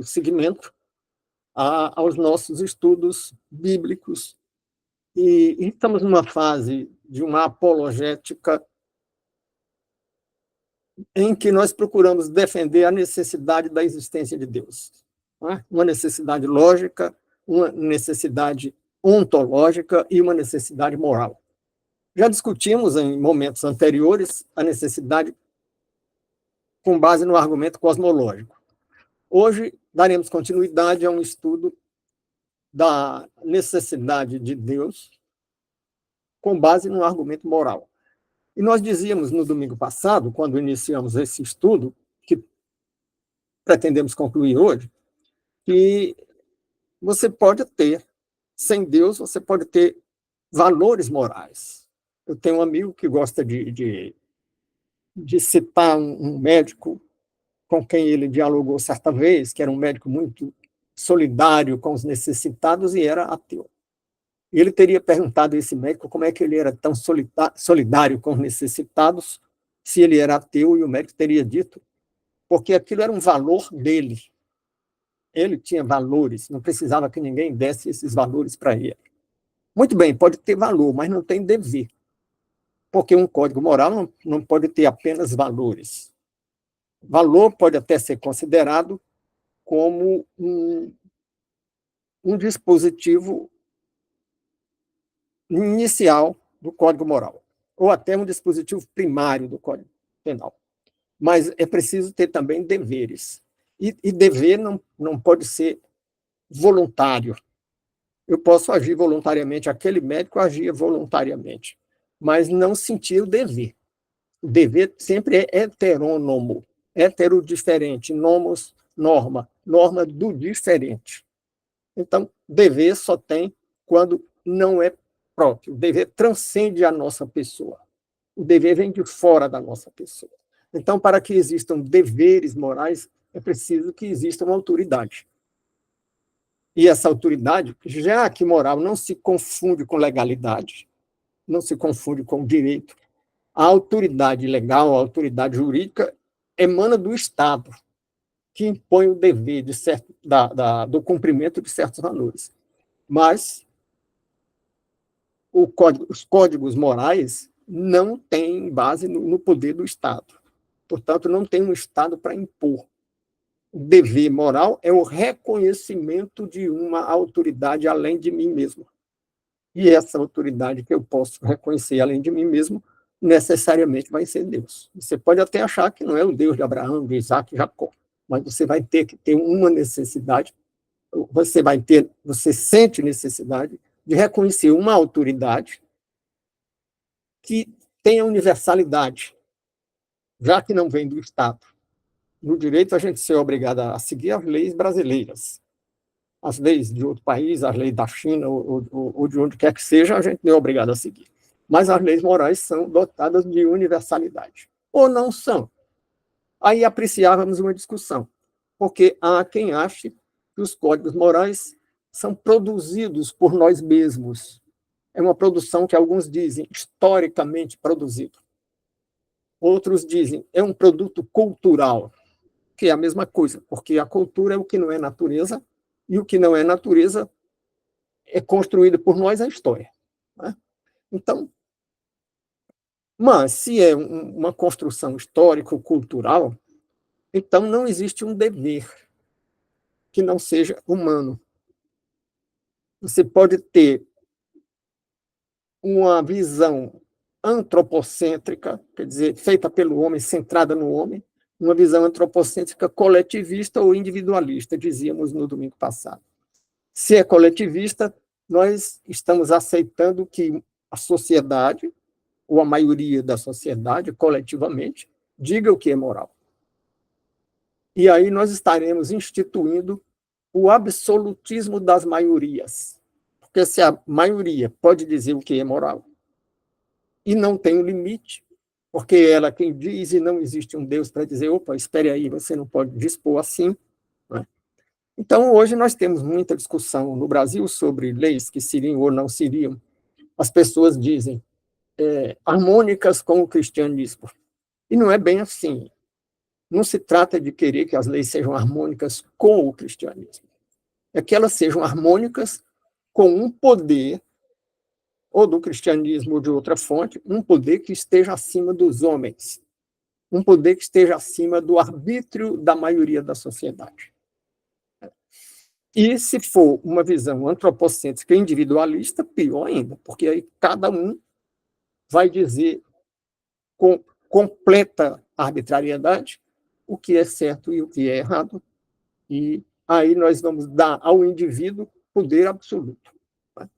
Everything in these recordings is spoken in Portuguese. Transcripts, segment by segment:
seguimento aos nossos estudos bíblicos, e estamos numa fase de uma apologética em que nós procuramos defender a necessidade da existência de Deus. Uma necessidade lógica, uma necessidade ontológica e uma necessidade moral. Já discutimos em momentos anteriores a necessidade com base no argumento cosmológico. Hoje daremos continuidade a um estudo da necessidade de Deus com base no argumento moral. E nós dizíamos no domingo passado, quando iniciamos esse estudo, que pretendemos concluir hoje, que você pode ter, sem Deus, você pode ter valores morais. Eu tenho um amigo que gosta de citar um médico com quem ele dialogou certa vez, que era um médico muito solidário com os necessitados e era ateu. E ele teria perguntado a esse médico como é que ele era tão solidário com os necessitados, se ele era ateu, e o médico teria dito, porque aquilo era um valor dele. Ele tinha valores, não precisava que ninguém desse esses valores para ele. Muito bem, pode ter valor, mas não tem dever. Porque um código moral não pode ter apenas valores. Valor pode até ser considerado como um dispositivo inicial do Código Moral, ou até um dispositivo primário do Código Penal. Mas é preciso ter também deveres. E dever não pode ser voluntário. Eu posso agir voluntariamente, aquele médico agia voluntariamente, mas não sentir o dever. O dever sempre é heterônomo, heterodiferente, nomos, norma, norma do diferente. Então, dever só tem quando não é próprio. O dever transcende a nossa pessoa. O dever vem de fora da nossa pessoa. Então, para que existam deveres morais, é preciso que exista uma autoridade. E essa autoridade, já que moral não se confunde com legalidade, não se confunde com direito, a autoridade legal, a autoridade jurídica, emana do Estado, que impõe o dever do cumprimento de certos valores. Mas os códigos morais não têm base no poder do Estado. Portanto, não tem um Estado para impor. O dever moral é o reconhecimento de uma autoridade além de mim mesmo. E essa autoridade que eu posso reconhecer além de mim mesmo, necessariamente vai ser Deus. Você pode até achar que não é o Deus de Abraão, de Isaac e Jacó, mas você vai ter que ter uma necessidade, você sente necessidade de reconhecer uma autoridade que tenha universalidade, já que não vem do Estado. No direito, a gente é obrigado a seguir as leis brasileiras. As leis de outro país, as leis da China ou de onde quer que seja, a gente não é obrigado a seguir. Mas as leis morais são dotadas de universalidade. Ou não são. Aí apreciávamos uma discussão, porque há quem ache que os códigos morais são produzidos por nós mesmos. É uma produção que alguns dizem historicamente produzido. Outros dizem é um produto cultural, que é a mesma coisa, porque a cultura é o que não é natureza, e o que não é natureza é construído por nós a história. Né? Então, mas se é uma construção histórico-cultural, então não existe um dever que não seja humano. Você pode ter uma visão antropocêntrica, quer dizer, feita pelo homem, centrada no homem, uma visão antropocêntrica coletivista ou individualista, dizíamos no domingo passado. Se é coletivista, nós estamos aceitando que a sociedade, ou a maioria da sociedade, coletivamente, diga o que é moral. E aí nós estaremos instituindo o absolutismo das maiorias. Porque se a maioria pode dizer o que é moral, e não tem um limite, porque ela quem diz e não existe um Deus para dizer, opa, espere aí, você não pode dispor assim. Né? Então, hoje nós temos muita discussão no Brasil sobre leis que seriam ou não seriam. As pessoas dizem harmônicas com o cristianismo. E não é bem assim. não se trata de querer que as leis sejam harmônicas com o cristianismo, é que elas sejam harmônicas com um poder, ou do cristianismo ou de outra fonte, um poder que esteja acima dos homens, um poder que esteja acima do arbítrio da maioria da sociedade. E se for uma visão antropocêntrica individualista, pior ainda, porque aí cada um vai dizer com completa arbitrariedade o que é certo e o que é errado, e aí nós vamos dar ao indivíduo poder absoluto. Né?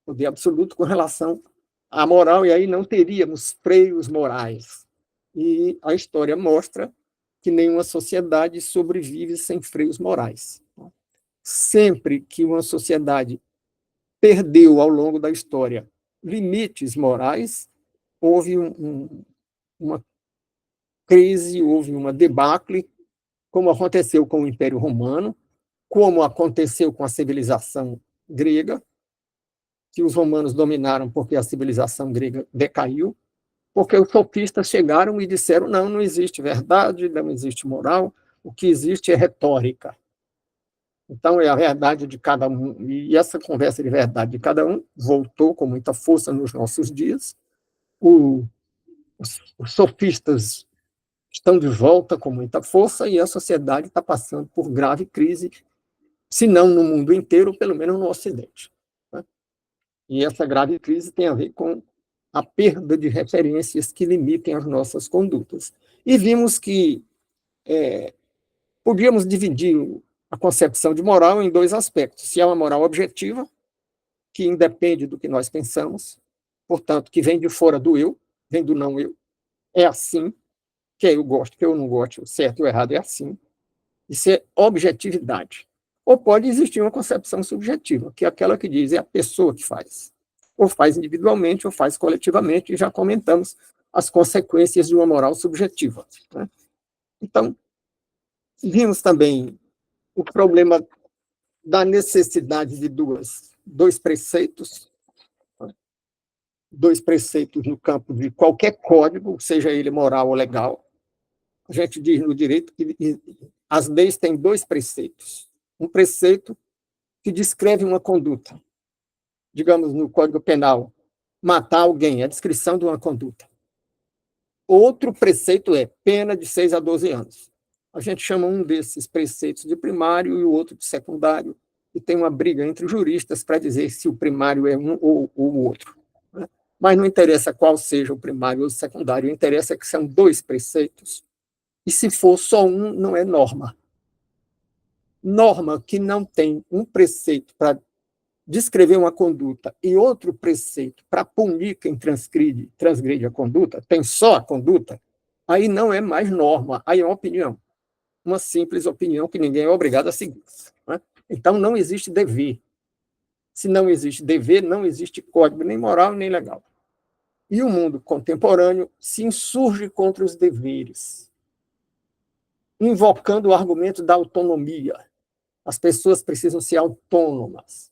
Poder absoluto com relação à moral, e aí não teríamos freios morais. E a história mostra que nenhuma sociedade sobrevive sem freios morais. Sempre que uma sociedade perdeu, ao longo da história, limites morais, houve uma crise, houve uma debacle, como aconteceu com o Império Romano, como aconteceu com a civilização grega, que os romanos dominaram porque a civilização grega decaiu, porque os sofistas chegaram e disseram: não, não existe verdade, não existe moral, o que existe é retórica. Então, é a verdade de cada um. E essa conversa de verdade de cada um voltou com muita força nos nossos dias. Os sofistas estão de volta com muita força e a sociedade está passando por grave crise, se não no mundo inteiro, pelo menos no Ocidente. Né? E essa grave crise tem a ver com a perda de referências que limitem as nossas condutas. E vimos que podíamos dividir a concepção de moral em dois aspectos. Se é uma moral objetiva, que independe do que nós pensamos, portanto, que vem de fora do eu, vem do não eu, é assim, quer eu gosto, quer eu não gosto, o certo e o errado é assim. Isso é objetividade. Ou pode existir uma concepção subjetiva, que é aquela que diz é a pessoa que faz. Ou faz individualmente, ou faz coletivamente, e já comentamos as consequências de uma moral subjetiva. Né? Então, vimos também o problema da necessidade de dois preceitos no campo de qualquer código, seja ele moral ou legal. A gente diz no direito que as leis têm dois preceitos. Um preceito que descreve uma conduta. Digamos, no Código Penal, matar alguém, é a descrição de uma conduta. Outro preceito é pena de 6 a 12 anos. A gente chama um desses preceitos de primário e o outro de secundário, e tem uma briga entre juristas para dizer se o primário é um ou o outro. Né? Mas não interessa qual seja o primário ou o secundário, interessa que são dois preceitos. E se for só um, não é norma. Norma que não tem um preceito para descrever uma conduta e outro preceito para punir quem transgride a conduta, tem só a conduta, aí não é mais norma, aí é uma opinião. Uma simples opinião que ninguém é obrigado a seguir. Né? Então, não existe dever. Se não existe dever, não existe código nem moral nem legal. E o mundo contemporâneo se insurge contra os deveres, invocando o argumento da autonomia. As pessoas precisam ser autônomas.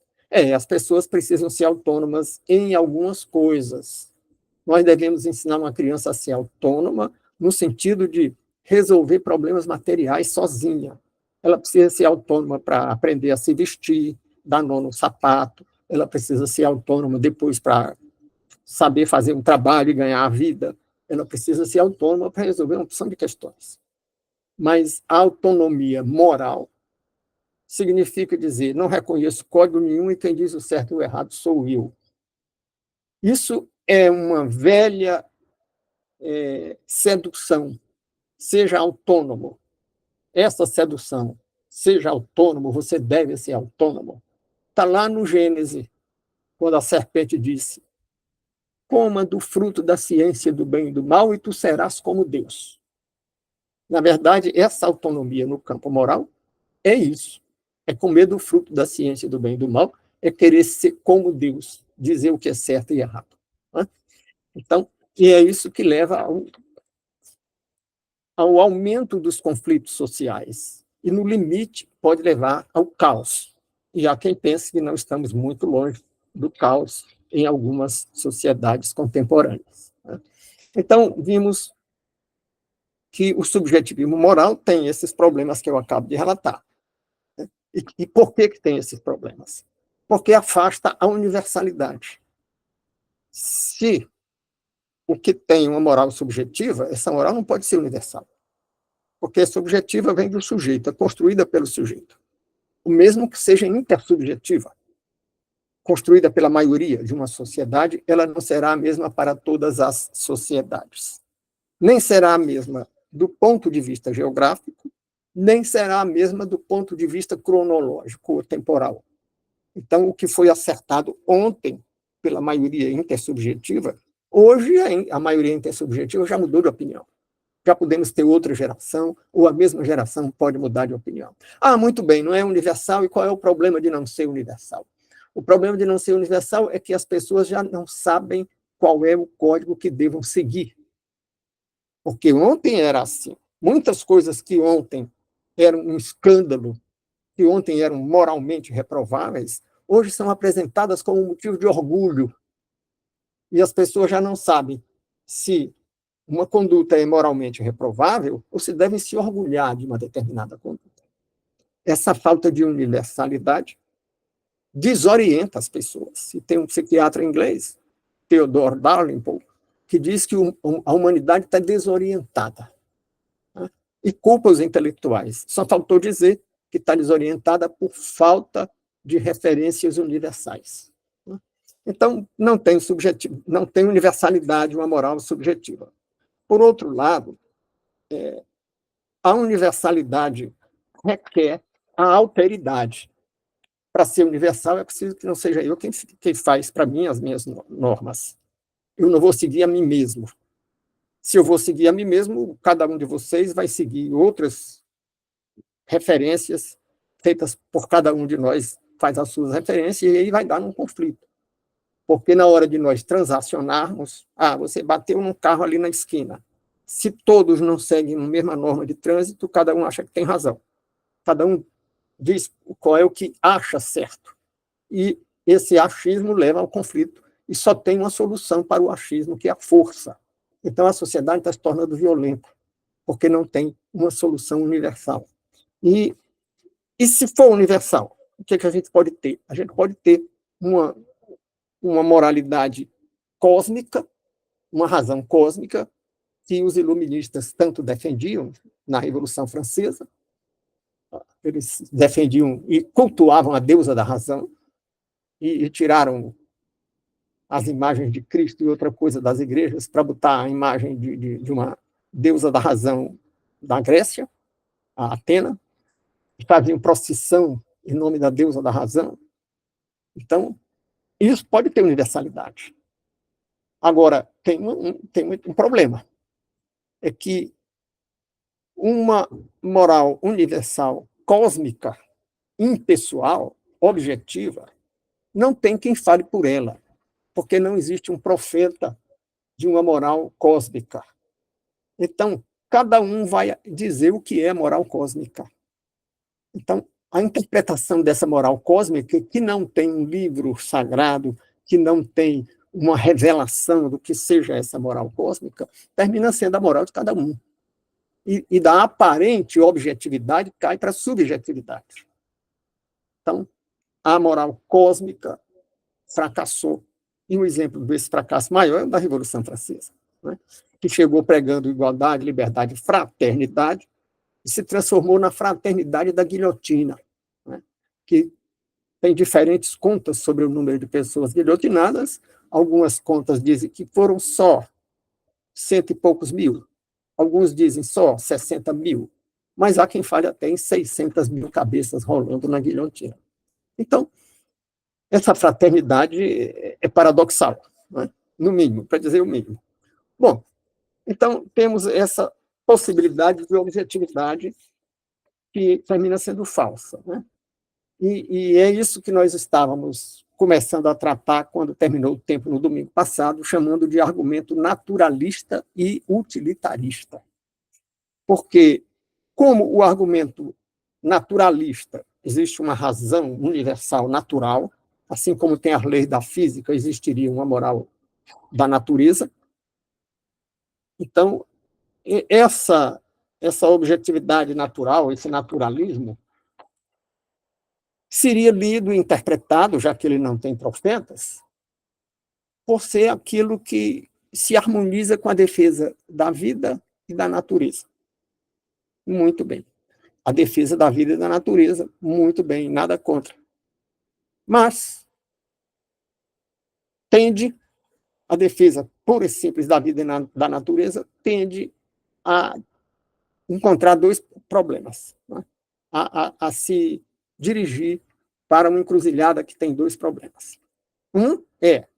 As pessoas precisam ser autônomas em algumas coisas. Nós devemos ensinar uma criança a ser autônoma no sentido de resolver problemas materiais sozinha. Ela precisa ser autônoma para aprender a se vestir, dar nó no sapato. Ela precisa ser autônoma depois para saber fazer um trabalho e ganhar a vida. Ela precisa ser autônoma para resolver uma opção de questões. Mas a autonomia moral significa dizer, não reconheço código nenhum e quem diz o certo e o errado sou eu. Isso é uma velha sedução. Seja autônomo. Essa sedução, seja autônomo, você deve ser autônomo. Está lá no Gênesis, quando a serpente disse: coma do fruto da ciência do bem e do mal e tu serás como Deus. Na verdade, essa autonomia no campo moral é isso. É comer do fruto da ciência do bem e do mal, é querer ser como Deus, dizer o que é certo e errado. Né? Então, e é isso que leva ao aumento dos conflitos sociais. E, no limite, pode levar ao caos. E há quem pense que não estamos muito longe do caos em algumas sociedades contemporâneas. Né? Então, vimos que o subjetivismo moral tem esses problemas que eu acabo de relatar. E por que tem esses problemas? Porque afasta a universalidade. Se o que tem uma moral subjetiva, essa moral não pode ser universal. Porque subjetiva vem do sujeito, é construída pelo sujeito. O mesmo que seja intersubjetiva, construída pela maioria de uma sociedade, ela não será a mesma para todas as sociedades. Nem será a mesma do ponto de vista geográfico, nem será a mesma do ponto de vista cronológico ou temporal. Então, o que foi acertado ontem pela maioria intersubjetiva, hoje a maioria intersubjetiva já mudou de opinião. Já podemos ter outra geração, ou a mesma geração pode mudar de opinião. Ah, muito bem, não é universal, e qual é o problema de não ser universal? O problema de não ser universal é que as pessoas já não sabem qual é o código que devam seguir. Porque ontem era assim. Muitas coisas que ontem eram um escândalo, que ontem eram moralmente reprováveis, hoje são apresentadas como motivo de orgulho. E as pessoas já não sabem se uma conduta é moralmente reprovável ou se devem se orgulhar de uma determinada conduta. Essa falta de universalidade desorienta as pessoas. E tem um psiquiatra inglês, Theodore Dalrymple, que diz que a humanidade está desorientada, né? E culpa os intelectuais. Só faltou dizer que está desorientada por falta de referências universais. Então, não tem universalidade, uma moral subjetiva. Por outro lado, a universalidade requer a alteridade. Para ser universal, é preciso que não seja eu quem faz para mim as minhas normas. Eu não vou seguir a mim mesmo. Se eu vou seguir a mim mesmo, cada um de vocês vai seguir outras referências feitas por cada um de nós, faz as suas referências, e aí vai dar um conflito. Porque na hora de nós transacionarmos, você bateu num carro ali na esquina. Se todos não seguem a mesma norma de trânsito, cada um acha que tem razão. Cada um diz qual é o que acha certo. E esse achismo leva ao conflito. E só tem uma solução para o achismo, que é a força. Então a sociedade está se tornando violenta, porque não tem uma solução universal. E se for universal, o que a gente pode ter? A gente pode ter uma moralidade cósmica, uma razão cósmica, que os iluministas tanto defendiam na Revolução Francesa. Eles defendiam e cultuavam a deusa da razão e tiraram as imagens de Cristo e outra coisa das igrejas para botar a imagem de uma deusa da razão da Grécia, a Atena, e faziam procissão em nome da deusa da razão. Então, isso pode ter universalidade. Agora, tem um problema, é que uma moral universal, cósmica, impessoal, objetiva, não tem quem fale por ela, porque não existe um profeta de uma moral cósmica. Então, cada um vai dizer o que é moral cósmica. Então, a interpretação dessa moral cósmica, que não tem um livro sagrado, que não tem uma revelação do que seja essa moral cósmica, termina sendo a moral de cada um. E da aparente objetividade cai para a subjetividade. Então, a moral cósmica fracassou. E o exemplo desse fracasso maior é o da Revolução Francesa, né? Que chegou pregando igualdade, liberdade, fraternidade, e se transformou na fraternidade da guilhotina, né? Que tem diferentes contas sobre o número de pessoas guilhotinadas. Algumas contas dizem que foram só 100 e poucos mil, alguns dizem só 60 mil, mas há quem fale até em 600 mil cabeças rolando na guilhotina. Então, essa fraternidade é paradoxal, né? No mínimo, para dizer o mínimo. Bom, então temos essa possibilidade de objetividade que termina sendo falsa, né? E é isso que nós estávamos começando a tratar quando terminou o tempo no domingo passado, chamando de argumento naturalista e utilitarista. Porque, como o argumento naturalista existe uma razão universal natural, assim como tem as leis da física, existiria uma moral da natureza. Então, essa objetividade natural, esse naturalismo, seria lido e interpretado, já que ele não tem profetas, por ser aquilo que se harmoniza com a defesa da vida e da natureza. Muito bem. A defesa da vida e da natureza, muito bem, nada contra. Mas tende, a defesa pura e simples da vida e da natureza, tende a encontrar dois problemas, né? a se dirigir para uma encruzilhada que tem dois problemas. Um é,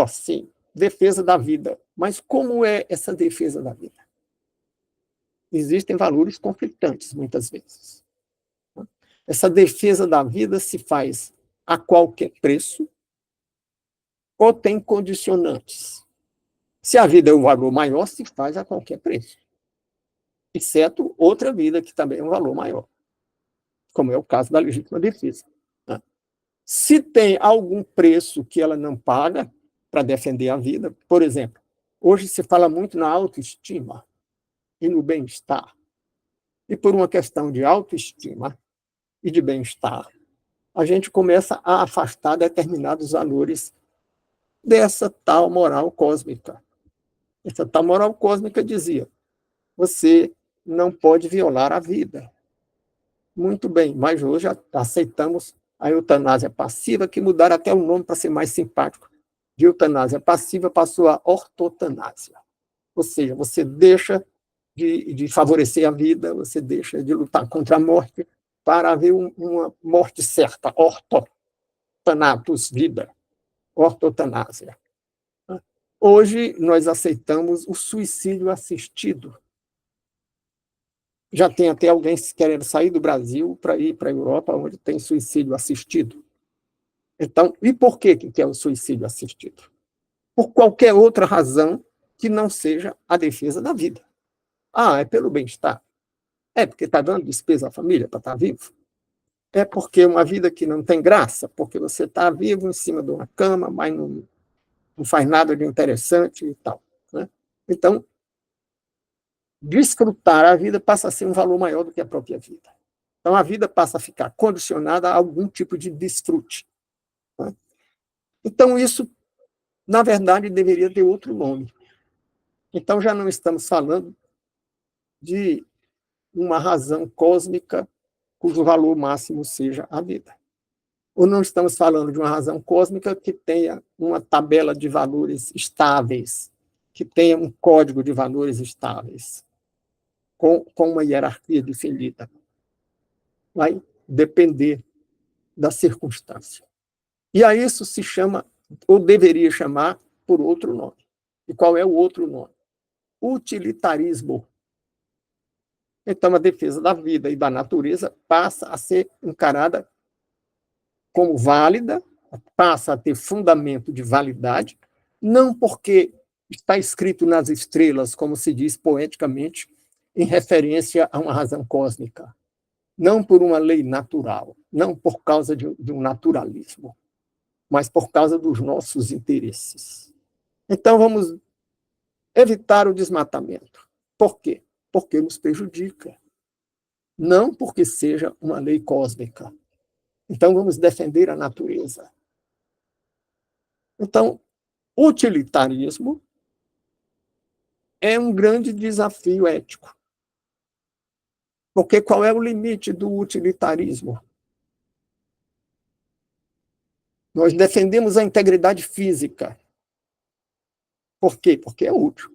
sim, defesa da vida. Mas como é essa defesa da vida? Existem valores conflitantes, muitas vezes. Essa defesa da vida se faz a qualquer preço ou tem condicionantes. Se a vida é um valor maior, se faz a qualquer preço. Exceto outra vida, que também é um valor maior, como é o caso da legítima defesa. Se tem algum preço que ela não paga para defender a vida, por exemplo, hoje se fala muito na autoestima e no bem-estar. E por uma questão de autoestima e de bem-estar, a gente começa a afastar determinados valores dessa tal moral cósmica. Essa tal moral cósmica dizia: você não pode violar a vida. Muito bem, mas hoje aceitamos a eutanásia passiva, que mudaram até o nome para ser mais simpático. De eutanásia passiva passou a ortotanásia. Ou seja, você deixa de favorecer a vida, você deixa de lutar contra a morte para haver uma morte certa, ortotanatos, vida, ortotanásia. Hoje, nós aceitamos o suicídio assistido. Já tem até alguém querendo sair do Brasil para ir para a Europa, onde tem suicídio assistido. Então, e por que é o suicídio assistido? Por qualquer outra razão que não seja a defesa da vida. É pelo bem-estar. É porque está dando despesa à família para estar vivo. É porque uma vida que não tem graça, porque você está vivo em cima de uma cama, mas não faz nada de interessante e tal, né? Então, desfrutar a vida passa a ser um valor maior do que a própria vida. Então, a vida passa a ficar condicionada a algum tipo de desfrute, né? Então, isso, na verdade, deveria ter outro nome. Então, já não estamos falando de uma razão cósmica cujo valor máximo seja a vida. Ou não estamos falando de uma razão cósmica que tenha uma tabela de valores estáveis, que tenha um código de valores estáveis, com uma hierarquia definida. Vai depender da circunstância. E a isso se chama, ou deveria chamar, por outro nome. E qual é o outro nome? Utilitarismo. Então, a defesa da vida e da natureza passa a ser encarada como válida, passa a ter fundamento de validade, não porque está escrito nas estrelas, como se diz poeticamente, em referência a uma razão cósmica, não por uma lei natural, não por causa de um naturalismo, mas por causa dos nossos interesses. Então, vamos evitar o desmatamento. Por quê? Porque nos prejudica, não porque seja uma lei cósmica. Então, vamos defender a natureza. Então, utilitarismo é um grande desafio ético. Porque qual é o limite do utilitarismo? Nós defendemos a integridade física. Por quê? Porque é útil.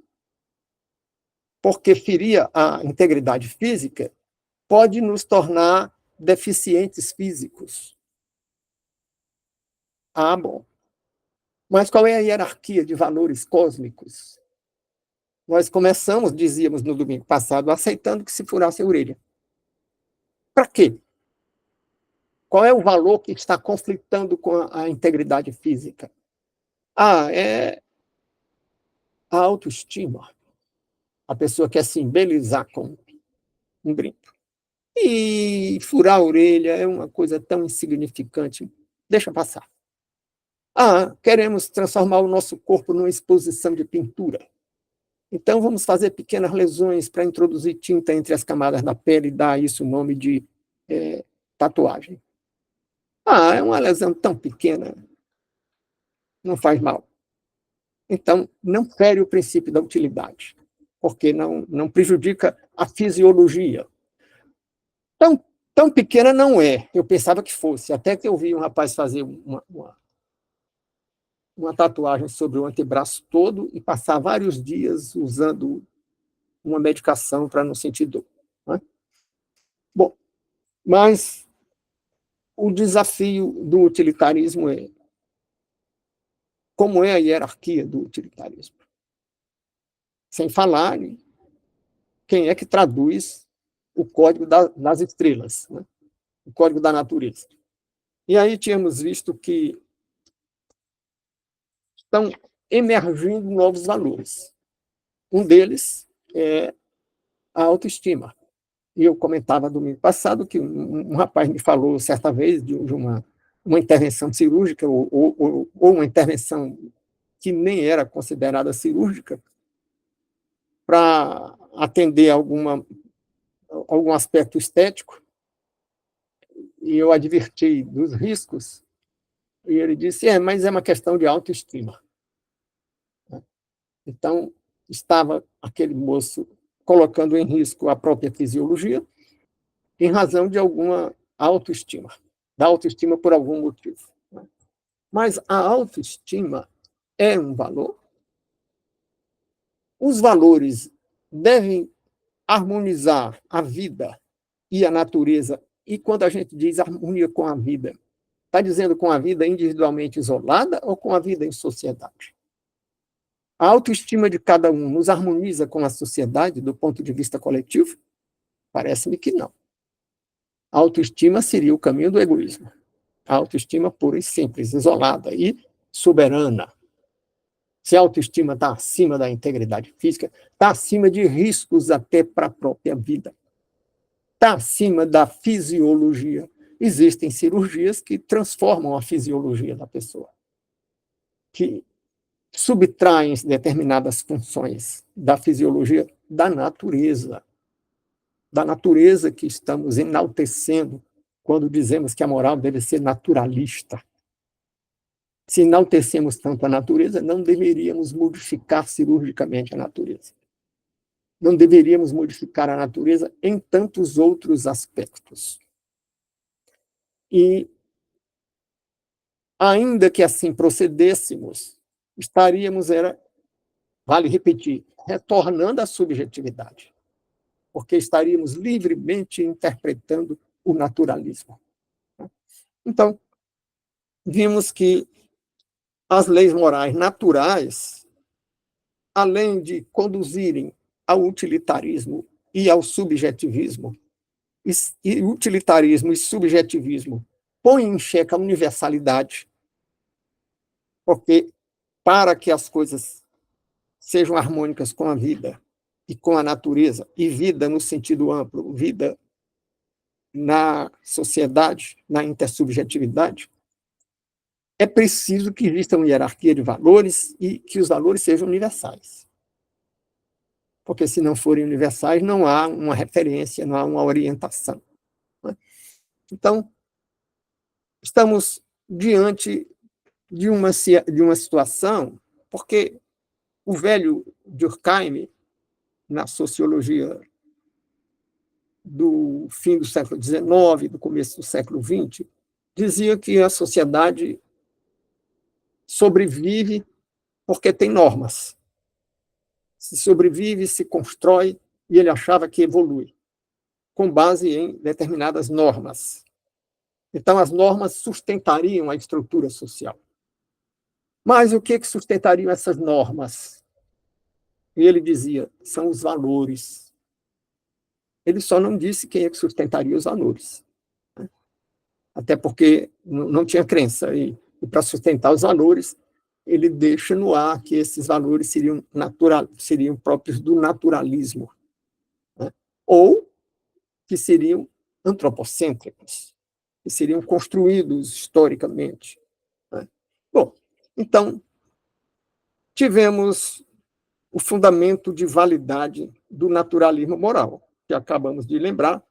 Porque ferir a integridade física pode nos tornar deficientes físicos. Bom. Mas qual é a hierarquia de valores cósmicos? Nós começamos, dizíamos no domingo passado, aceitando que se furasse a orelha. Para quê? Qual é o valor que está conflitando com a integridade física? É a autoestima. A pessoa quer se embelezar com um brinco. E furar a orelha é uma coisa tão insignificante. Deixa passar. Queremos transformar o nosso corpo numa exposição de pintura. Então, vamos fazer pequenas lesões para introduzir tinta entre as camadas da pele e dar isso o nome de tatuagem. Ah, é uma lesão tão pequena, não faz mal. Então, não fere o princípio da utilidade, porque não prejudica a fisiologia. Tão pequena não é, eu pensava que fosse, até que eu vi um rapaz fazer uma tatuagem sobre o antebraço todo e passar vários dias usando uma medicação para não sentir dor. Né? Bom, mas o desafio do utilitarismo é como é a hierarquia do utilitarismo. Sem falar em quem é que traduz o código das estrelas, né? O código da natureza. E aí tínhamos visto que estão emergindo novos valores. Um deles é a autoestima. E eu comentava domingo passado que um rapaz me falou certa vez de uma intervenção cirúrgica ou uma intervenção que nem era considerada cirúrgica para atender algum aspecto estético, e eu adverti dos riscos, e ele disse, mas é uma questão de autoestima. Então, estava aquele moço colocando em risco a própria fisiologia em razão de alguma autoestima, da autoestima por algum motivo. Mas a autoestima é um valor. Os valores devem harmonizar a vida e a natureza. E quando a gente diz harmonia com a vida, está dizendo com a vida individualmente isolada ou com a vida em sociedade? A autoestima de cada um nos harmoniza com a sociedade do ponto de vista coletivo? Parece-me que não. A autoestima seria o caminho do egoísmo. A autoestima pura e simples, isolada e soberana. Se a autoestima está acima da integridade física, está acima de riscos até para a própria vida. Está acima da fisiologia. Existem cirurgias que transformam a fisiologia da pessoa, que subtraem determinadas funções da fisiologia da natureza que estamos enaltecendo quando dizemos que a moral deve ser naturalista. Se enaltecemos tanto a natureza, não deveríamos modificar cirurgicamente a natureza. Não deveríamos modificar a natureza em tantos outros aspectos. E, ainda que assim procedêssemos, estaríamos, vale repetir, retornando à subjetividade, porque estaríamos livremente interpretando o naturalismo. Então, vimos que as leis morais naturais, além de conduzirem ao utilitarismo e ao subjetivismo, e utilitarismo e subjetivismo põem em xeque a universalidade, porque para que as coisas sejam harmônicas com a vida e com a natureza, e vida no sentido amplo, vida na sociedade, na intersubjetividade, é preciso que exista uma hierarquia de valores e que os valores sejam universais. Porque se não forem universais, não há uma referência, não há uma orientação. Então, estamos diante de uma situação, porque o velho Durkheim, na sociologia do fim do século XIX, do começo do século XX, dizia que a sociedade sobrevive porque tem normas. Se sobrevive, se constrói, e ele achava que evolui, com base em determinadas normas. Então, as normas sustentariam a estrutura social. Mas o que sustentariam essas normas? E ele dizia, são os valores. Ele só não disse quem é que sustentaria os valores. Até porque não tinha crença. E para sustentar os valores, ele deixa no ar que esses valores seriam próprios do naturalismo, né? Ou que seriam antropocêntricos, que seriam construídos historicamente, né? Bom, então, tivemos o fundamento de validade do naturalismo moral, que acabamos de lembrar,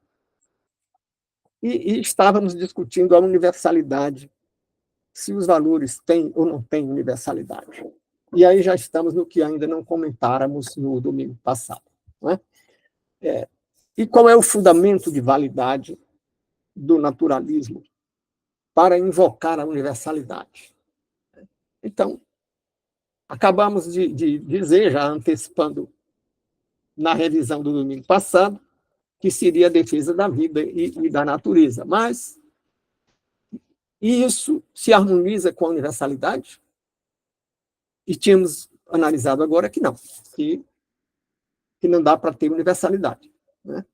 e estávamos discutindo a universalidade, se os valores têm ou não têm universalidade. E aí já estamos no que ainda não comentáramos no domingo passado. Não é? E qual é o fundamento de validade do naturalismo para invocar a universalidade? Então, acabamos de dizer, já antecipando na revisão do domingo passado, que seria a defesa da vida e da natureza. Mas isso se harmoniza com a universalidade? E tínhamos analisado agora que não, que não dá para ter universalidade. Né?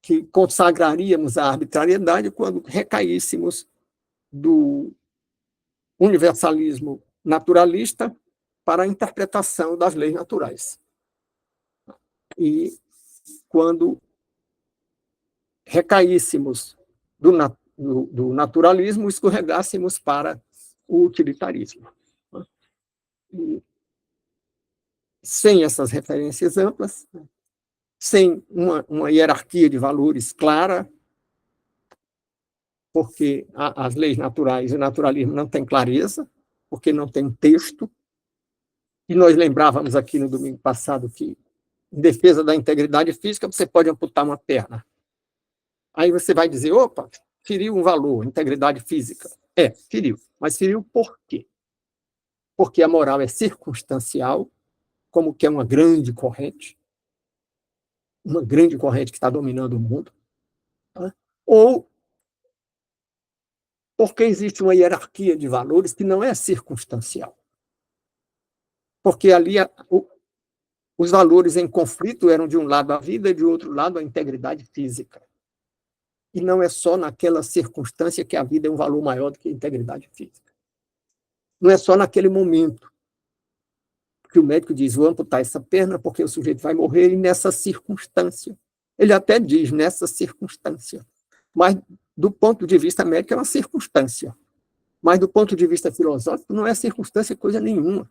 Que consagraríamos a arbitrariedade quando recaíssemos do universalismo naturalista para a interpretação das leis naturais. E quando recaíssemos do naturalismo, escorregássemos para o utilitarismo. E, sem essas referências amplas, sem uma hierarquia de valores clara, porque as leis naturais e o naturalismo não têm clareza, porque não tem texto. E nós lembrávamos aqui no domingo passado que, em defesa da integridade física, você pode amputar uma perna. Aí você vai dizer, opa, feriu um valor, integridade física. Feriu. Mas feriu por quê? Porque a moral é circunstancial, como que é uma grande corrente que está dominando o mundo, tá? Ou porque existe uma hierarquia de valores que não é circunstancial. Porque ali os valores em conflito eram, de um lado, a vida e, de outro lado, a integridade física. E não é só naquela circunstância que a vida é um valor maior do que a integridade física. Não é só naquele momento que o médico diz, vou amputar essa perna porque o sujeito vai morrer, e nessa circunstância. Ele até diz, nessa circunstância. Mas, do ponto de vista médico, é uma circunstância. Mas, do ponto de vista filosófico, não é circunstância coisa nenhuma.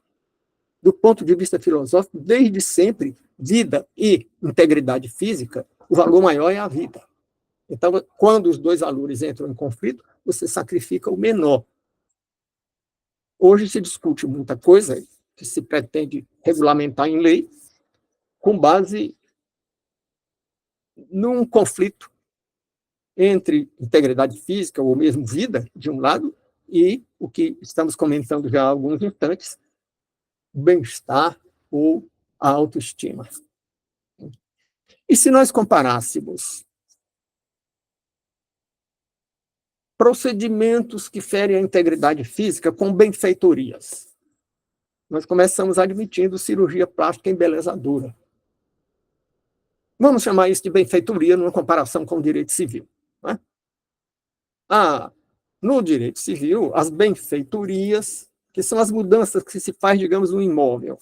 Do ponto de vista filosófico, desde sempre, vida e integridade física, o valor maior é a vida. Então, quando os dois valores entram em conflito, você sacrifica o menor. Hoje se discute muita coisa que se pretende regulamentar em lei com base num conflito entre integridade física, ou mesmo vida, de um lado, e o que estamos comentando já há alguns instantes, bem-estar ou a autoestima. E se nós comparássemos procedimentos que ferem a integridade física com benfeitorias? Nós começamos admitindo cirurgia plástica embelezadora. Vamos chamar isso de benfeitoria numa comparação com o direito civil. Né? No direito civil, as benfeitorias, que são as mudanças que se faz, digamos, no imóvel.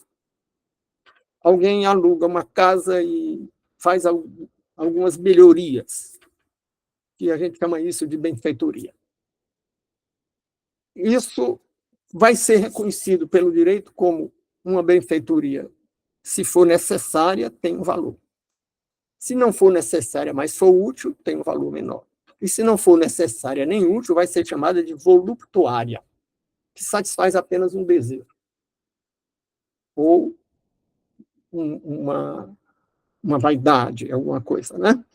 Alguém aluga uma casa e faz algumas melhorias, que a gente chama isso de benfeitoria. Isso vai ser reconhecido pelo direito como uma benfeitoria. Se for necessária, tem um valor. Se não for necessária, mas for útil, tem um valor menor. E se não for necessária nem útil, vai ser chamada de voluptuária, que satisfaz apenas um desejo. Ou uma vaidade, alguma coisa, né?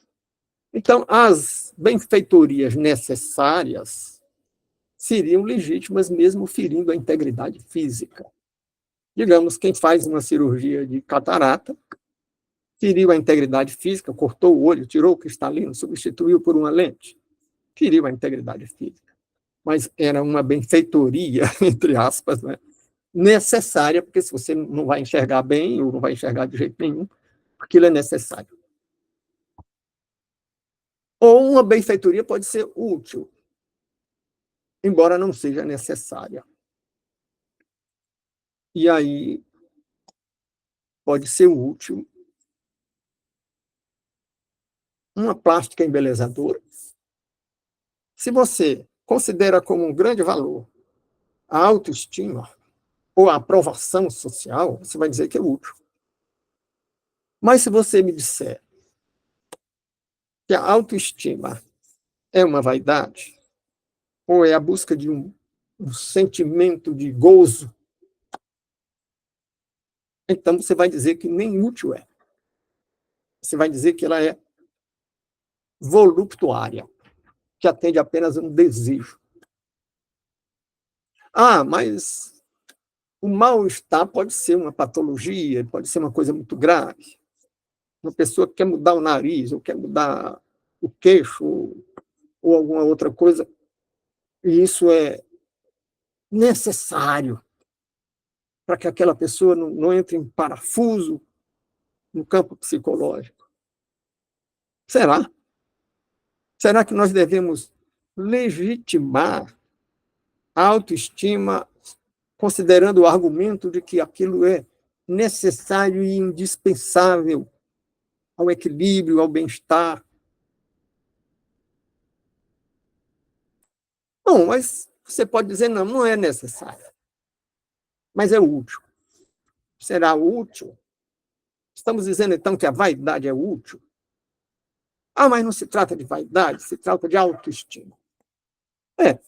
Então, as benfeitorias necessárias seriam legítimas mesmo ferindo a integridade física. Digamos, quem faz uma cirurgia de catarata, feriu a integridade física, cortou o olho, tirou o cristalino, substituiu por uma lente, feriu a integridade física. Mas era uma benfeitoria, entre aspas, né? Necessária, porque se você não vai enxergar bem, ou não vai enxergar de jeito nenhum, aquilo é necessário. Ou uma benfeitoria pode ser útil, embora não seja necessária. E aí pode ser útil uma plástica embelezadora. Se você considera como um grande valor a autoestima ou a aprovação social, você vai dizer que é útil. Mas se você me disser que a autoestima é uma vaidade, ou é a busca de um sentimento de gozo, então você vai dizer que nem útil é. Você vai dizer que ela é voluptuária, que atende apenas a um desejo. Ah, mas o mal-estar pode ser uma patologia, pode ser uma coisa muito grave. Uma pessoa que quer mudar o nariz, ou quer mudar o queixo, ou alguma outra coisa, e isso é necessário para que aquela pessoa não entre em parafuso no campo psicológico. Será? Será que nós devemos legitimar a autoestima considerando o argumento de que aquilo é necessário e indispensável ao equilíbrio, ao bem-estar? Bom, mas você pode dizer, não, não é necessário, mas é útil. Será útil? Estamos dizendo, então, que a vaidade é útil? Ah, mas não se trata de vaidade, se trata de autoestima. É,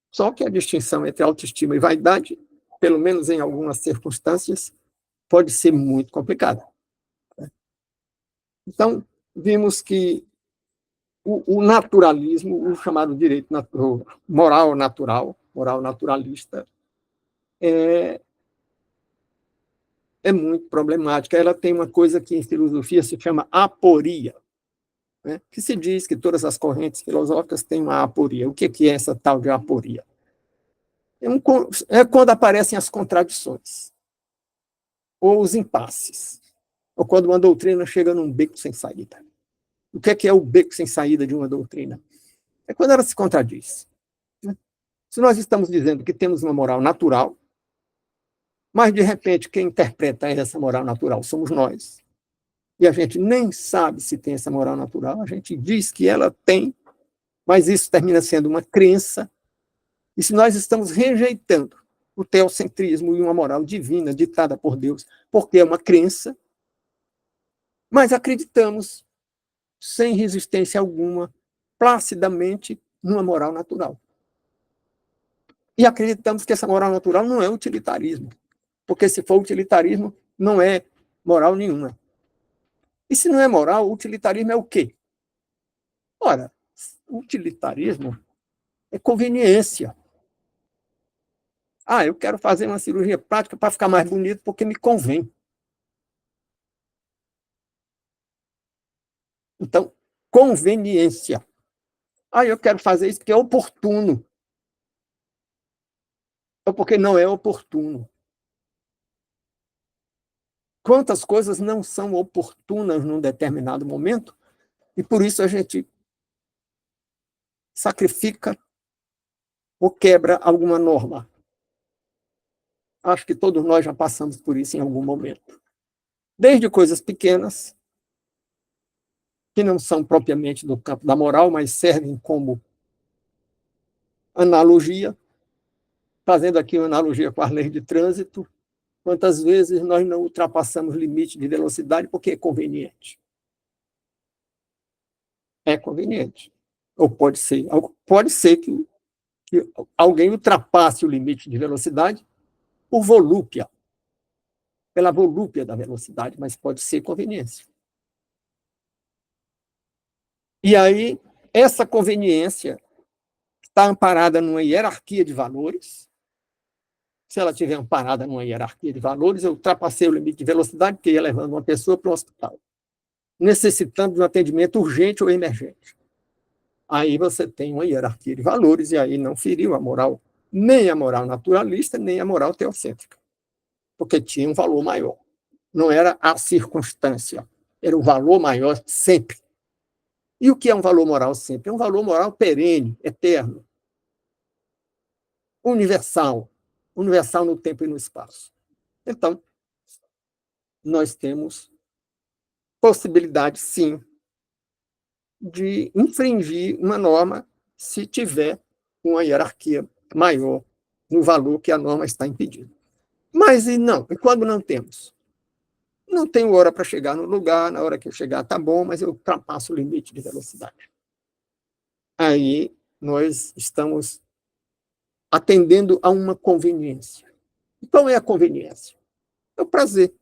só que a distinção entre autoestima e vaidade, pelo menos em algumas circunstâncias, pode ser muito complicada. Então, vimos que o naturalismo, o chamado direito moral natural, moral naturalista, é, é muito problemática. Ela tem uma coisa que em filosofia se chama aporia, né? Que se diz que todas as correntes filosóficas têm uma aporia. O que é essa tal de aporia? É quando aparecem as contradições, ou os impasses, ou quando uma doutrina chega num beco sem saída. O que é o beco sem saída de uma doutrina? É quando ela se contradiz. Se nós estamos dizendo que temos uma moral natural, mas, de repente, quem interpreta essa moral natural somos nós, e a gente nem sabe se tem essa moral natural, a gente diz que ela tem, mas isso termina sendo uma crença, e se nós estamos rejeitando o teocentrismo e uma moral divina ditada por Deus, porque é uma crença, mas acreditamos, sem resistência alguma, placidamente, numa moral natural. E acreditamos que essa moral natural não é utilitarismo, porque se for utilitarismo, não é moral nenhuma. E se não é moral, o utilitarismo é o quê? Ora, utilitarismo é conveniência. Ah, eu quero fazer uma cirurgia prática para ficar mais bonito porque me convém. Então, conveniência. Ah, eu quero fazer isso porque é oportuno. Ou porque não é oportuno. Quantas coisas não são oportunas num determinado momento e por isso a gente sacrifica ou quebra alguma norma. Acho que todos nós já passamos por isso em algum momento. Desde coisas pequenas, que não são propriamente do campo da moral, mas servem como analogia, fazendo aqui uma analogia com as leis de trânsito, quantas vezes nós não ultrapassamos o limite de velocidade porque é conveniente. É conveniente. Ou pode ser que alguém ultrapasse o limite de velocidade por volúpia, pela volúpia da velocidade, mas pode ser conveniência. E aí, essa conveniência está amparada numa hierarquia de valores. Se ela estiver amparada numa hierarquia de valores, eu ultrapassei o limite de velocidade que ia levando uma pessoa para o hospital, necessitando de um atendimento urgente ou emergente. Aí você tem uma hierarquia de valores e aí não feriu a moral, nem a moral naturalista, nem a moral teocêntrica, porque tinha um valor maior. Não era a circunstância, era o valor maior sempre. E o que é um valor moral sempre? É um valor moral perene, eterno, universal, universal no tempo e no espaço. Então, nós temos possibilidade, sim, de infringir uma norma se tiver uma hierarquia maior no valor que a norma está impedindo. Mas e não, e quando não temos? Não tenho hora para chegar no lugar, na hora que eu chegar está bom, mas eu ultrapasso o limite de velocidade. Aí nós estamos atendendo a uma conveniência. E qual é a conveniência? É o prazer,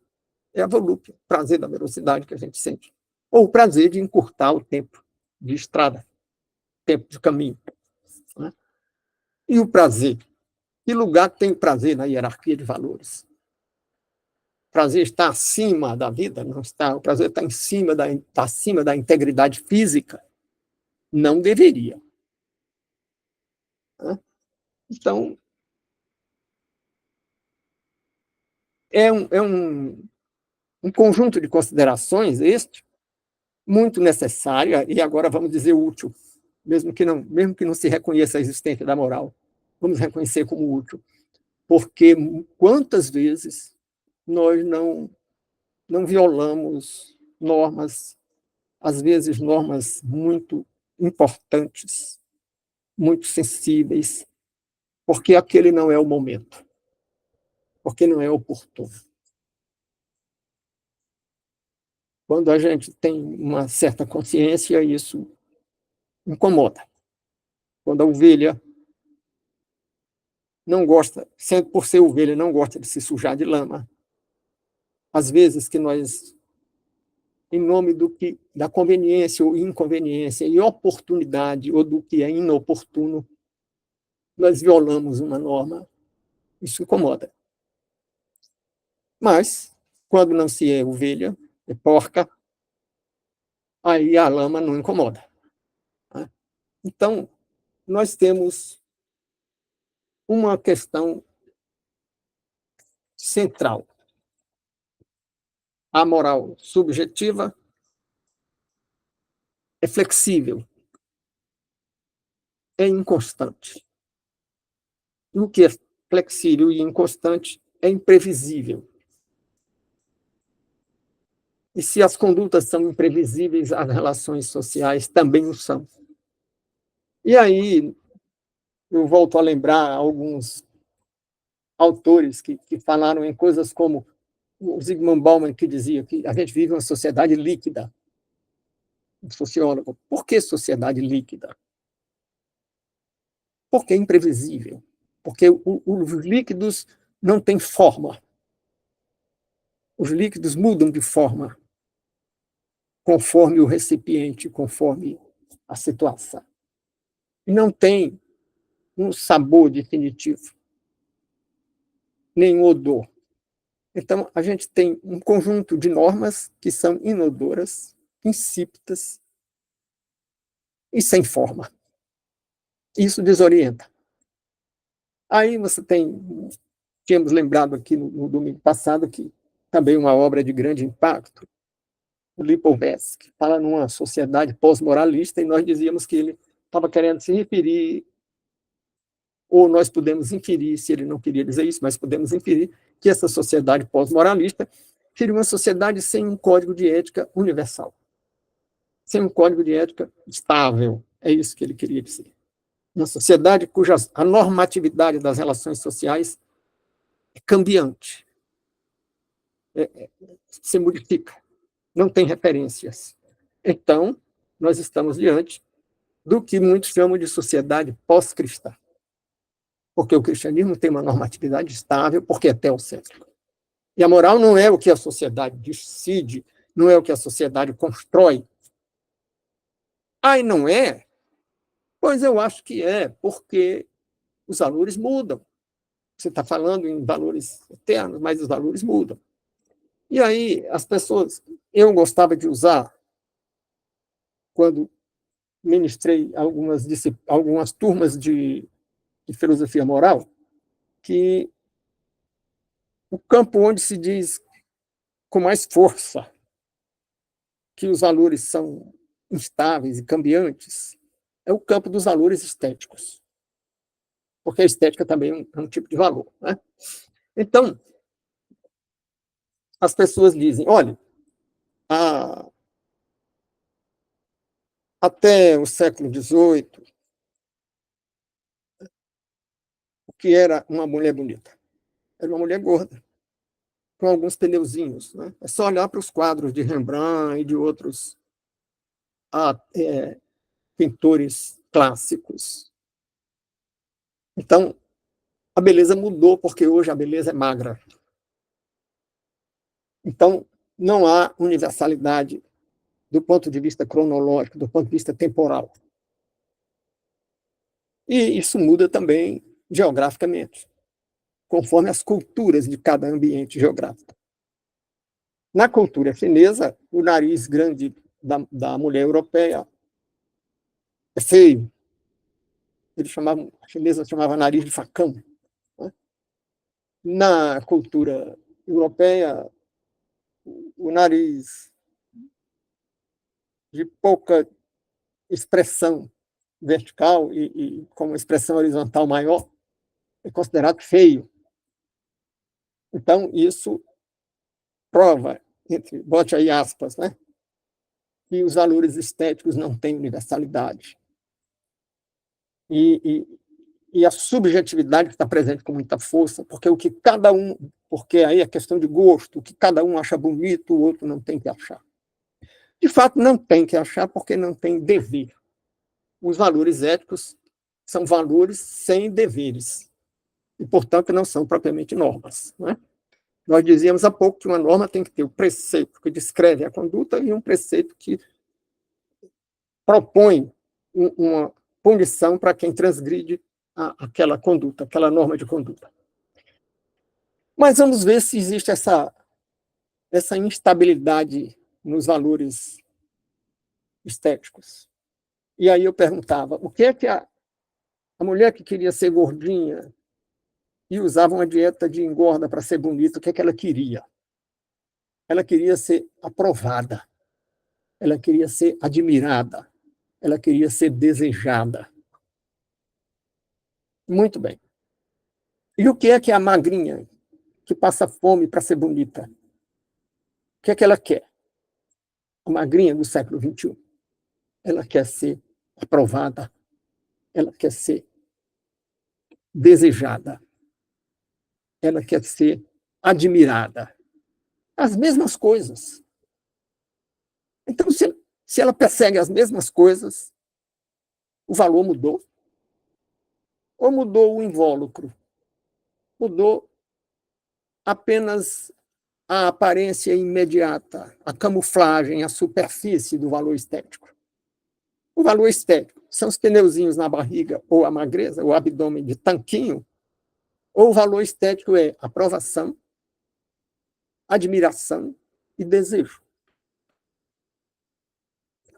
é a volúpia, o prazer da velocidade que a gente sente. Ou o prazer de encurtar o tempo de estrada, tempo de caminho. Né? E o prazer? Que lugar tem o prazer na hierarquia de valores? O prazer está acima da vida? Não está. O prazer está acima da integridade física? Não deveria. Né? Então, é um conjunto de considerações, este, muito necessário, e agora vamos dizer útil, mesmo que não se reconheça a existência da moral, vamos reconhecer como útil, porque quantas vezes nós não violamos normas, às vezes normas muito importantes, muito sensíveis, porque aquele não é o momento, porque não é oportuno. Quando a gente tem uma certa consciência, isso incomoda. Quando a ovelha não gosta, sendo por ser ovelha, não gosta de se sujar de lama, às vezes que nós, em nome da conveniência ou inconveniência, e oportunidade, ou do que é inoportuno, nós violamos uma norma, isso incomoda. Mas, quando não se é ovelha, é porca, aí a lama não incomoda. Né? Então, nós temos uma questão central. A moral subjetiva é flexível, é inconstante. E o que é flexível e inconstante é imprevisível. E se as condutas são imprevisíveis, as relações sociais também o são. E aí, eu volto a lembrar alguns autores que falaram em coisas como o Zygmunt Bauman, que dizia que a gente vive uma sociedade líquida, um sociólogo. Por que sociedade líquida? Porque é imprevisível. Porque os líquidos não têm forma. Os líquidos mudam de forma conforme o recipiente, conforme a situação. E não tem um sabor definitivo, nem um odor. Então, a gente tem um conjunto de normas que são inodoras, insípidas e sem forma. Isso desorienta. Aí você tínhamos lembrado aqui no domingo passado que também uma obra de grande impacto, o Lipovetsky, fala numa sociedade pós-moralista, e nós dizíamos que ele estava querendo se referir, ou nós podemos inferir, se ele não queria dizer isso, mas podemos inferir que essa sociedade pós-moralista seria uma sociedade sem um código de ética universal, sem um código de ética estável. É isso que ele queria dizer. Uma sociedade cuja a normatividade das relações sociais é cambiante, se modifica, não tem referências. Então, nós estamos diante do que muitos chamam de sociedade pós-cristã, porque o cristianismo tem uma normatividade estável, porque é teocêntrico. E a moral não é o que a sociedade decide, não é o que a sociedade constrói. E não é? Pois eu acho que é, porque os valores mudam. Você está falando em valores eternos, mas os valores mudam. E aí, as pessoas. Eu gostava de usar, quando ministrei algumas turmas de filosofia moral, que o campo onde se diz com mais força que os valores são instáveis e cambiantes é o campo dos valores estéticos, porque a estética também é um tipo de valor. Né? Então, as pessoas dizem, olha, até o século XVIII, o que era uma mulher bonita? Era uma mulher gorda. com alguns pneuzinhos. Né? É só olhar para os quadros de Rembrandt e de outros pintores clássicos. Então, a beleza mudou, porque hoje a beleza é magra. Então, não há universalidade do ponto de vista cronológico, do ponto de vista temporal. E isso muda também geograficamente, conforme as culturas de cada ambiente geográfico. Na cultura chinesa, o nariz grande da mulher europeia é feio. A chinesa chamava nariz de facão. Né? Na cultura europeia, o nariz de pouca expressão vertical e com uma expressão horizontal maior é considerado feio. Então, isso prova, bote aí aspas, né, que os valores estéticos não têm universalidade. E a subjetividade que está presente com muita força, porque aí é questão de gosto, o que cada um acha bonito, o outro não tem que achar. De fato, não tem que achar porque não tem dever. Os valores éticos são valores sem deveres e, portanto, não são propriamente normas. Né? Nós dizíamos há pouco que uma norma tem que ter o preceito que descreve a conduta e um preceito que propõe uma punição para quem transgride aquela conduta, aquela norma de conduta. Mas vamos ver se existe essa instabilidade nos valores estéticos. E aí eu perguntava, o que é que a mulher que queria ser gordinha e usava uma dieta de engorda para ser bonita, o que é que ela queria? Ela queria ser aprovada, ela queria ser admirada, ela queria ser desejada. Muito bem. E o que é a magrinha que passa fome para ser bonita? O que é que ela quer? A magrinha do século XXI. Ela quer ser aprovada, ela quer ser desejada, ela quer ser admirada. As mesmas coisas. Então, se ela persegue as mesmas coisas, o valor mudou? Ou mudou o invólucro? Mudou apenas a aparência imediata, a camuflagem, a superfície do valor estético. O valor estético são os pneuzinhos na barriga, ou a magreza, o abdômen de tanquinho, ou o valor estético é aprovação, admiração e desejo.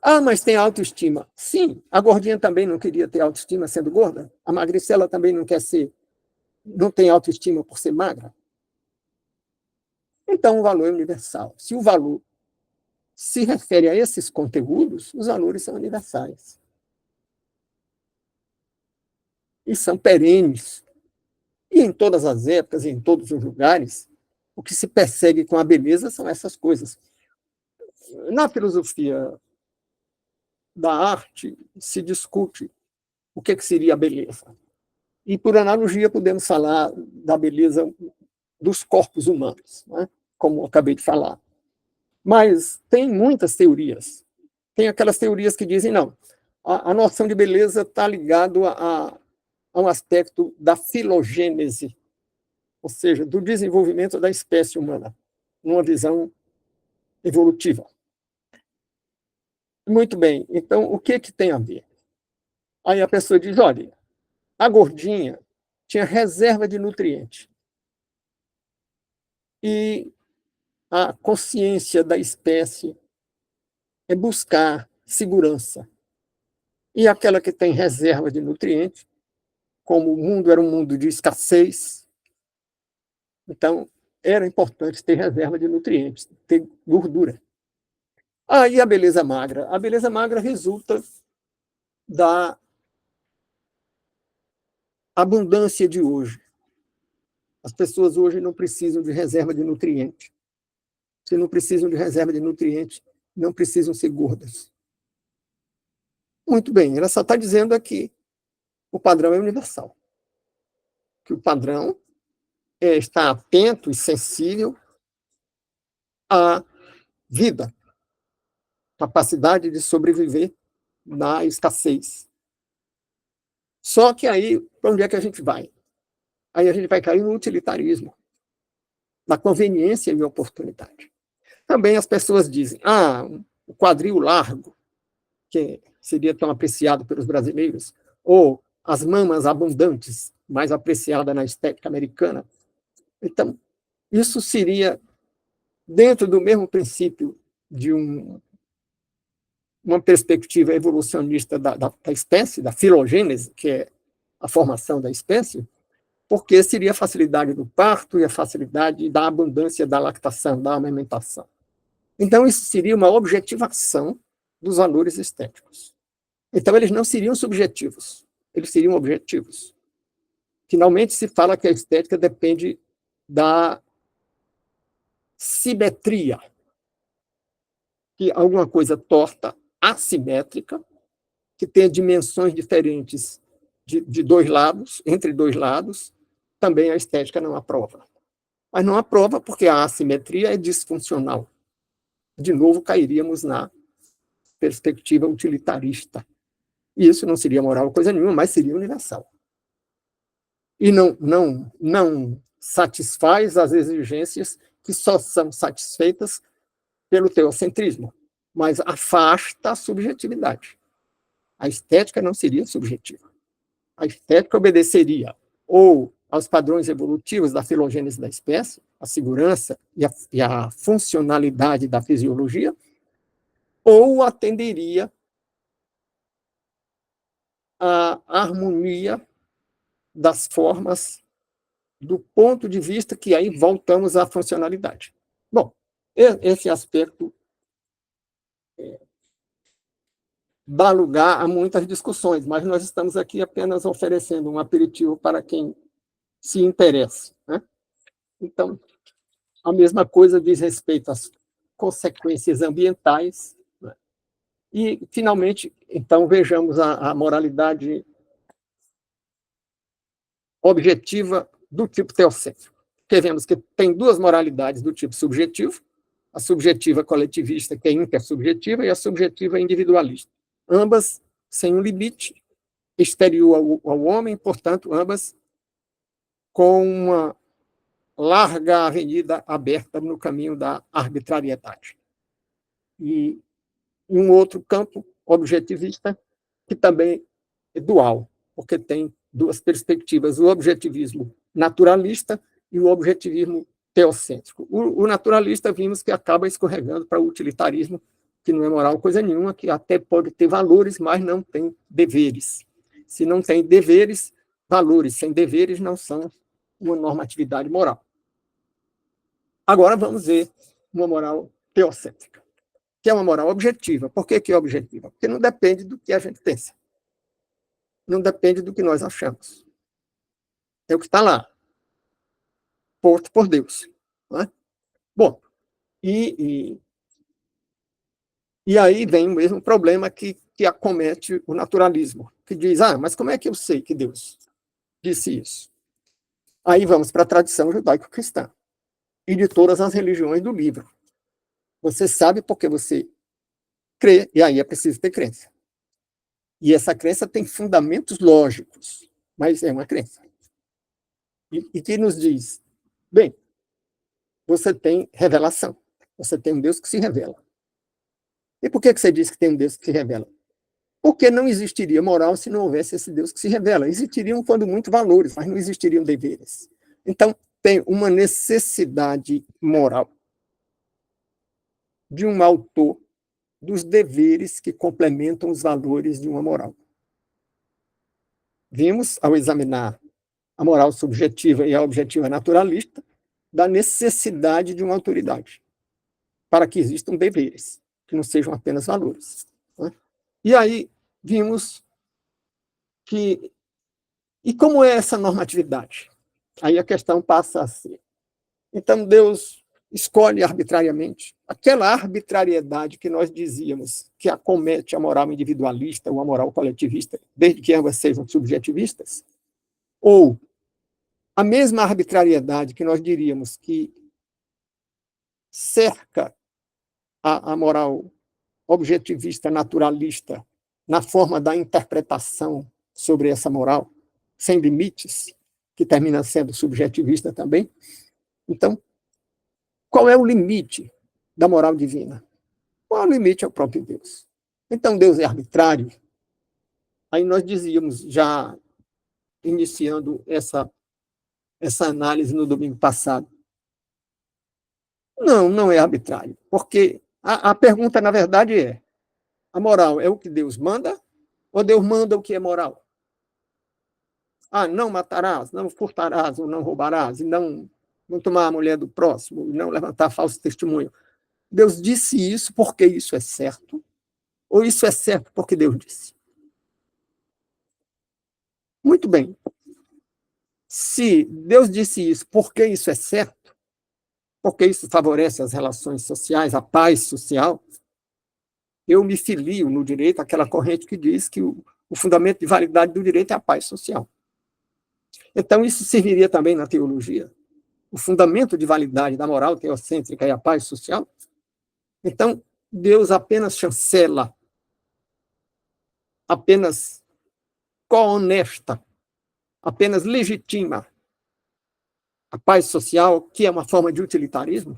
Ah, mas tem autoestima. Sim, a gordinha também não queria ter autoestima sendo gorda. A magricela também não tem autoestima por ser magra. Então, o valor é universal. Se o valor se refere a esses conteúdos, os valores são universais. E são perenes. E em todas as épocas, em todos os lugares, o que se persegue com a beleza são essas coisas. Na filosofia da arte, se discute o que seria a beleza. E, por analogia, podemos falar da beleza dos corpos humanos, né? Como eu acabei de falar. Mas tem muitas teorias. Tem aquelas teorias que dizem, não, a noção de beleza está ligado a um aspecto da filogênese, ou seja, do desenvolvimento da espécie humana, numa visão evolutiva. Muito bem, então o que tem a ver? Aí a pessoa diz, olha, a gordinha tinha reserva de nutrientes. E a consciência da espécie é buscar segurança. E aquela que tem reserva de nutrientes, como o mundo era um mundo de escassez, então era importante ter reserva de nutrientes, ter gordura. Aí a beleza magra. A beleza magra resulta da abundância de hoje. As pessoas hoje não precisam de reserva de nutrientes. Se não precisam de reserva de nutrientes, não precisam ser gordas. Muito bem, ela só está dizendo aqui o padrão é universal. Que o padrão é estar atento e sensível a vida, capacidade de sobreviver na escassez. Só que aí, para onde é que a gente vai? Aí a gente vai cair no utilitarismo, na conveniência e oportunidade. Também as pessoas dizem, o quadril largo, que seria tão apreciado pelos brasileiros, ou as mamas abundantes, mais apreciada na estética americana. Então, isso seria dentro do mesmo princípio de uma perspectiva evolucionista da espécie, da filogênese, que é a formação da espécie, porque seria a facilidade do parto e a facilidade da abundância da lactação, da amamentação. Então, isso seria uma objetivação dos valores estéticos. Então, eles não seriam subjetivos, eles seriam objetivos. Finalmente, se fala que a estética depende da simetria, que alguma coisa torta, assimétrica, que tenha dimensões diferentes de dois lados, entre dois lados, também a estética não aprova. Mas não aprova porque a assimetria é disfuncional. De novo, cairíamos na perspectiva utilitarista. E isso não seria moral coisa nenhuma, mas seria universal. E não satisfaz as exigências que só são satisfeitas pelo teocentrismo, mas afasta a subjetividade. A estética não seria subjetiva. A estética obedeceria ou aos padrões evolutivos da filogênese da espécie, a segurança e a funcionalidade da fisiologia, ou atenderia à harmonia das formas do ponto de vista que aí voltamos à funcionalidade. Bom, esse aspecto dá lugar a muitas discussões, mas nós estamos aqui apenas oferecendo um aperitivo para quem se interessa, né? Então, a mesma coisa diz respeito às consequências ambientais, né? E, finalmente, então, vejamos a moralidade objetiva do tipo teocêntrico. Porque vemos que tem duas moralidades do tipo subjetivo, a subjetiva coletivista, que é intersubjetiva, e a subjetiva individualista. Ambas sem um limite exterior ao homem, portanto, ambas com uma larga avenida aberta no caminho da arbitrariedade. E um outro campo objetivista, que também é dual, porque tem duas perspectivas, o objetivismo naturalista e o objetivismo teocêntrico. O naturalista vimos que acaba escorregando para o utilitarismo, que não é moral coisa nenhuma, que até pode ter valores, mas não tem deveres. Se não tem deveres, valores sem deveres não são uma normatividade moral. Agora vamos ver uma moral teocêntrica, que é uma moral objetiva. Por que é objetiva? Porque não depende do que a gente pensa. Não depende do que nós achamos. É o que está lá, posto por Deus. Não é? Bom, e aí vem o mesmo problema que acomete o naturalismo, que diz, mas como é que eu sei que Deus disse isso? Aí vamos para a tradição judaico-cristã e de todas as religiões do livro. Você sabe porque você crê, e aí é preciso ter crença. E essa crença tem fundamentos lógicos, mas é uma crença. E que nos diz, bem, você tem revelação, você tem um Deus que se revela. E por que você diz que tem um Deus que se revela? Porque não existiria moral se não houvesse esse Deus que se revela. Existiriam, quando muito, valores, mas não existiriam deveres. Então, tem uma necessidade moral de um autor dos deveres que complementam os valores de uma moral. Vimos, ao examinar a moral subjetiva e a objetiva naturalista, da necessidade de uma autoridade, para que existam deveres, que não sejam apenas valores. Né? E aí vimos que... E como é essa normatividade? Aí a questão passa a ser... Então, Deus escolhe arbitrariamente aquela arbitrariedade que nós dizíamos que acomete a moral individualista ou a moral coletivista, desde que ambas sejam subjetivistas, ou a mesma arbitrariedade que nós diríamos que cerca a moral objetivista, naturalista, na forma da interpretação sobre essa moral, sem limites, que termina sendo subjetivista também. Então, qual é o limite da moral divina? Qual é o limite ao próprio Deus? Então, Deus é arbitrário? Aí nós dizíamos, já iniciando essa análise no domingo passado, não é arbitrário, porque a pergunta, na verdade, é: a moral é o que Deus manda ou Deus manda o que é moral? Não matarás, não furtarás, ou não roubarás, e não tomar a mulher do próximo, e não levantar falso testemunho. Deus disse isso porque isso é certo, ou isso é certo porque Deus disse? Muito bem. Se Deus disse isso porque isso é certo, porque isso favorece as relações sociais, a paz social, eu me filio no direito àquela corrente que diz que o fundamento de validade do direito é a paz social. Então, isso serviria também na teologia. O fundamento de validade da moral teocêntrica é a paz social. Então, Deus apenas chancela, apenas coonesta, apenas legitima a paz social, que é uma forma de utilitarismo.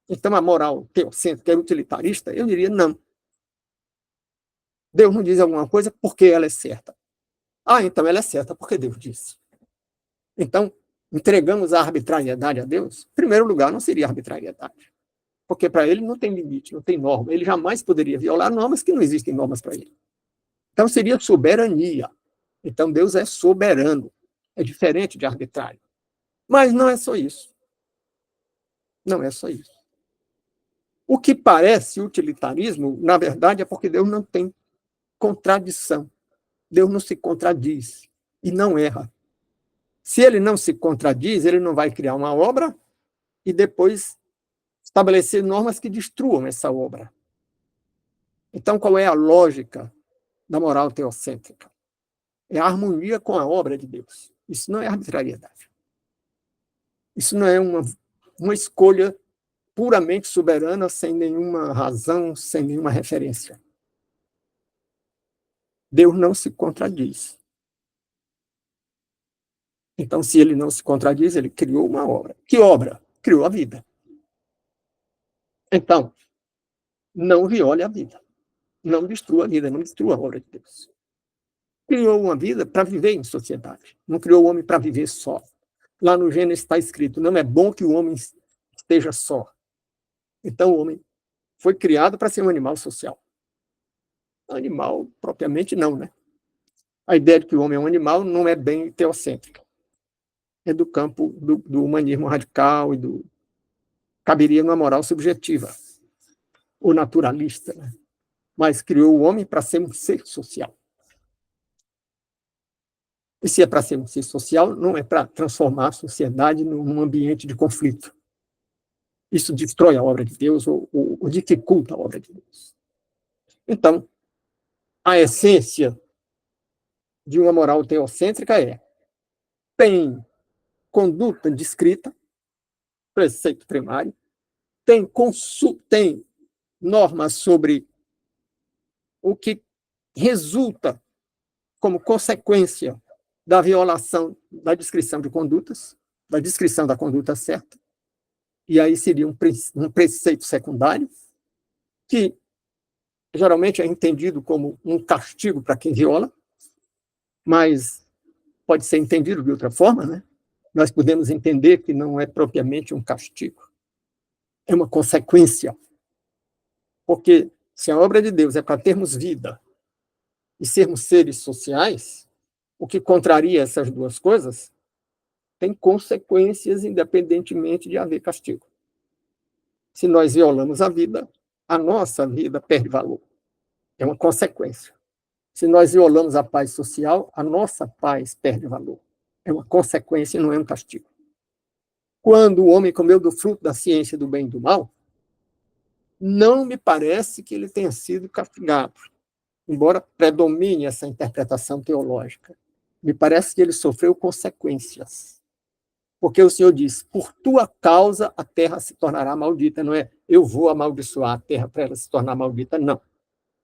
Então, a moral teocêntrica é utilitarista? Eu diria não. Deus não diz alguma coisa porque ela é certa. Então ela é certa porque Deus disse. Então, entregamos a arbitrariedade a Deus? Em primeiro lugar, não seria arbitrariedade, porque para ele não tem limite, não tem norma. Ele jamais poderia violar normas que não existem normas para ele. Então, seria soberania. Então, Deus é soberano. É diferente de arbitrário. Mas não é só isso. Não é só isso. O que parece utilitarismo, na verdade, é porque Deus não tem contradição. Deus não se contradiz e não erra. Se ele não se contradiz, ele não vai criar uma obra e depois estabelecer normas que destruam essa obra. Então, qual é a lógica da moral teocêntrica? É a harmonia com a obra de Deus. Isso não é arbitrariedade. Isso não é uma escolha puramente soberana, sem nenhuma razão, sem nenhuma referência. Deus não se contradiz. Então, se ele não se contradiz, ele criou uma obra. Que obra? Criou a vida. Então, não viole a vida. Não destrua a vida, não destrua a obra de Deus. Criou uma vida para viver em sociedade. Não criou o homem para viver só. Lá no Gênesis está escrito: não é bom que o homem esteja só. Então, o homem foi criado para ser um animal social. Animal, propriamente, não, né? A ideia de que o homem é um animal não é bem teocêntrica. É do campo do humanismo radical e caberia numa moral subjetiva, ou naturalista, né? Mas criou o homem para ser um ser social. E se é para ser um ser social, não é para transformar a sociedade num ambiente de conflito. Isso destrói a obra de Deus ou dificulta a obra de Deus. Então, a essência de uma moral teocêntrica tem conduta descrita, preceito primário, tem normas sobre o que resulta como consequência da violação da descrição de condutas, da descrição da conduta certa, e aí seria um preceito secundário, que geralmente é entendido como um castigo para quem viola, mas pode ser entendido de outra forma, né? Nós podemos entender que não é propriamente um castigo, é uma consequência, porque se a obra de Deus é para termos vida e sermos seres sociais, o que contraria essas duas coisas tem consequências independentemente de haver castigo. Se nós violamos a vida, a nossa vida perde valor. É uma consequência. Se nós violamos a paz social, a nossa paz perde valor. É uma consequência e não é um castigo. Quando o homem comeu do fruto da ciência do bem e do mal, não me parece que ele tenha sido castigado, embora predomine essa interpretação teológica. Me parece que ele sofreu consequências. Porque o Senhor diz, por tua causa a terra se tornará maldita, não é eu vou amaldiçoar a terra para ela se tornar maldita, não.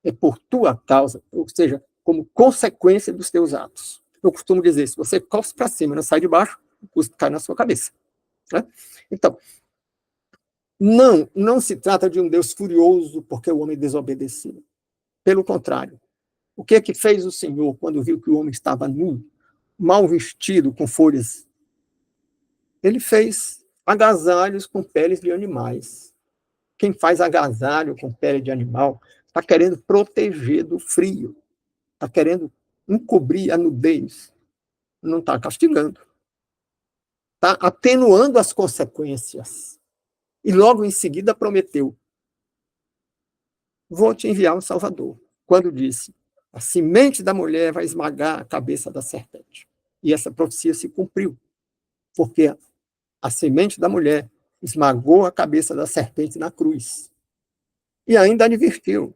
É por tua causa, ou seja, como consequência dos teus atos. Eu costumo dizer, se você cospe para cima e não sai de baixo, o custo cai na sua cabeça. Né? Então, não se trata de um Deus furioso porque o homem desobedeceu. Pelo contrário, o que é que fez o Senhor quando viu que o homem estava nu, mal vestido, com folhas? Ele fez agasalhos com peles de animais. Quem faz agasalho com pele de animal está querendo proteger do frio, está querendo encobrir a nudez, não está castigando, está atenuando as consequências. E logo em seguida prometeu: vou te enviar um Salvador. Quando disse: a semente da mulher vai esmagar a cabeça da serpente. E essa profecia se cumpriu, porque a semente da mulher esmagou a cabeça da serpente na cruz. E ainda advertiu: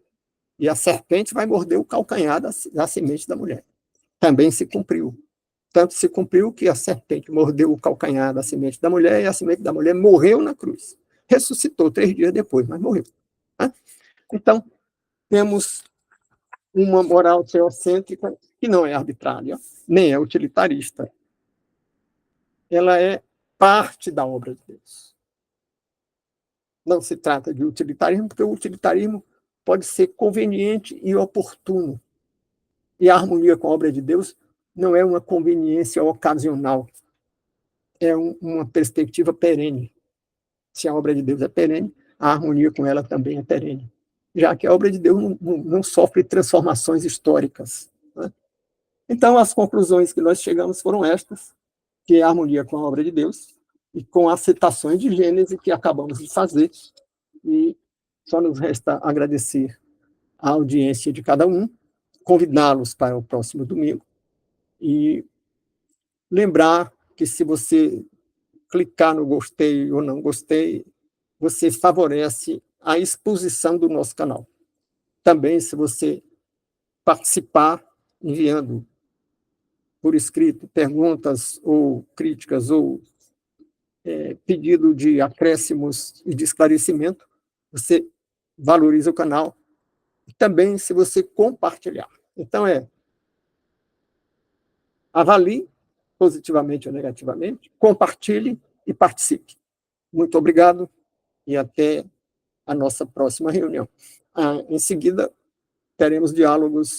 e a serpente vai morder o calcanhar da semente da mulher. Também se cumpriu. Tanto se cumpriu que a serpente mordeu o calcanhar da semente da mulher e a semente da mulher morreu na cruz. Ressuscitou 3 dias depois, mas morreu. Né? Então, temos uma moral teocêntrica que não é arbitrária, nem é utilitarista. Ela é parte da obra de Deus. Não se trata de utilitarismo, porque o utilitarismo pode ser conveniente e oportuno. E a harmonia com a obra de Deus não é uma conveniência ocasional, é uma perspectiva perene. Se a obra de Deus é perene, a harmonia com ela também é perene, já que a obra de Deus não sofre transformações históricas. Né? Então, as conclusões que nós chegamos foram estas, que é a harmonia com a obra de Deus e com as citações de Gênesis que acabamos de fazer, e só nos resta agradecer a audiência de cada um, convidá-los para o próximo domingo e lembrar que se você clicar no gostei ou não gostei, você favorece a exposição do nosso canal. Também, se você participar enviando por escrito perguntas ou críticas ou pedido de acréscimos e de esclarecimento, você valoriza o canal. E também, se você compartilhar. Então, avalie positivamente ou negativamente, compartilhe e participe. Muito obrigado e até a nossa próxima reunião. Em seguida, teremos diálogos